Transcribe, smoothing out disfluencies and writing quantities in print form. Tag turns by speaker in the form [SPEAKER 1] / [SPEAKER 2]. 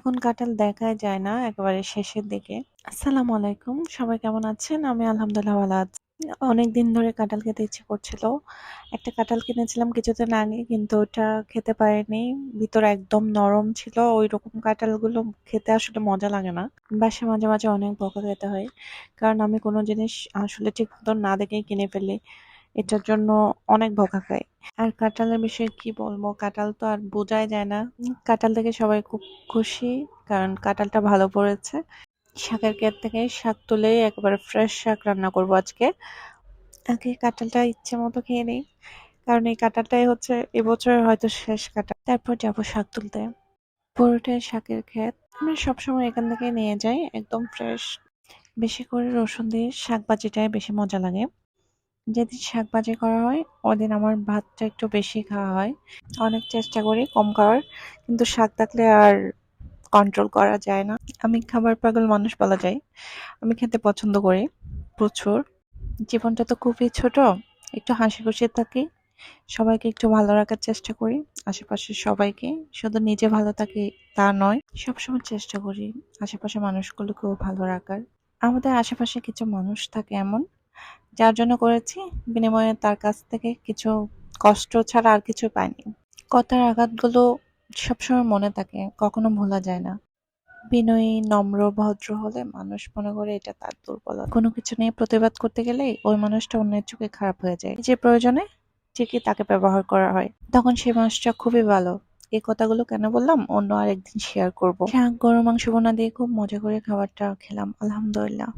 [SPEAKER 1] এখন কাঁঠাল দেখাই যায় না, একেবারে শেষের দিকে। আসসালামু আলাইকুম, সবাই কেমন আছেন? আমি আলহামদুলিল্লাহ ভালো আছি। অনেকদিন ধরে কাঁঠাল খেতে ইচ্ছে করছিল। একটা কাঁঠাল কিনেছিলাম কিছুদিন আগে, কিন্তু ওটা খেতে পারিনি। ভিতরে একদম নরম ছিল। ওইরকম কাঁঠালগুলো খেতে আসলে মজা লাগে না। বাসায় মাঝে মাঝে অনেক বকা খেতে হয়, কারণ আমি কোনো জিনিস আসলে ঠিক মতো না দেখেই কিনে ফেলি। এটার জন্য অনেক বকা খাই। আর কাঁঠালের বিষয়ে কি বলবো, কাঁঠাল তো আর বোঝাই যায় না। কাঁঠাল থেকে সবাই খুব খুশি, কারণ কাঁঠালটা ভালো পড়েছে। শাকের ক্ষেত থেকে শাক তুলে একেবারে ফ্রেশ শাক রান্না করব আজকে। আগে কাঁঠালটা ইচ্ছে মতো খেয়ে নিই, কারণ এই কাঁঠালটাই হচ্ছে এবছর হয়তো শেষ কাঁঠাল। তারপর যাব শাক তুলতে। পুরোটাই শাকের ক্ষেত, আমরা সবসময় এখান থেকে নিয়ে যাই, একদম ফ্রেশ। বেশি করে রসুন দিয়ে শাক ভাজিটাই বেশি মজা লাগে। যেদিন শাক ভাজি করা হয় ওদিন আমার ভাতটা একটু বেশি খাওয়া হয়। অনেক চেষ্টা করি কম খাওয়ার, কিন্তু শাক থাকলে আর কন্ট্রোল করা যায় না। আমি খাবার পাগল মানুষ বলা যায়। আমি খেতে পছন্দ করি প্রচুর। জীবনটা তো খুবই ছোট, একটু হাসি খুশি থাকি, সবাইকে একটু ভালো রাখার চেষ্টা করি। আশেপাশের সবাইকে, শুধু নিজে ভালো থাকি তা নয়, সবসময় চেষ্টা করি আশেপাশের মানুষগুলোকেও ভালো রাখার। আমাদের আশেপাশে কিছু মানুষ থাকে এমন, যার জন্য করেছি, বিনিময়ে তার কাছ থেকে কিছু কষ্ট ছাড়া আর কিছু পাইনি। কথার আঘাতগুলো সবসময় মনে থাকে, কখনো ভোলা যায় না। বিনয়ী, নম্র, ভদ্র হলে মানুষ মনে করে এটা তার দুর্বলতা। কোনো কিছু নিয়ে প্রতিবাদ করতে গেলেই ওই মানুষটা অন্যের চোখে খারাপ হয়ে যায়। যে প্রয়োজনে ঠিকই তাকে ব্যবহার করা হয়, তখন সেই মানুষটা খুবই ভালো। এই কথাগুলো কেন বললাম, অন্য আরেকদিন শেয়ার করব। শাক, গরু মাংস বোনা দিয়ে খুব মজা করে খাবারটা খেলাম, আলহামদুলিল্লাহ।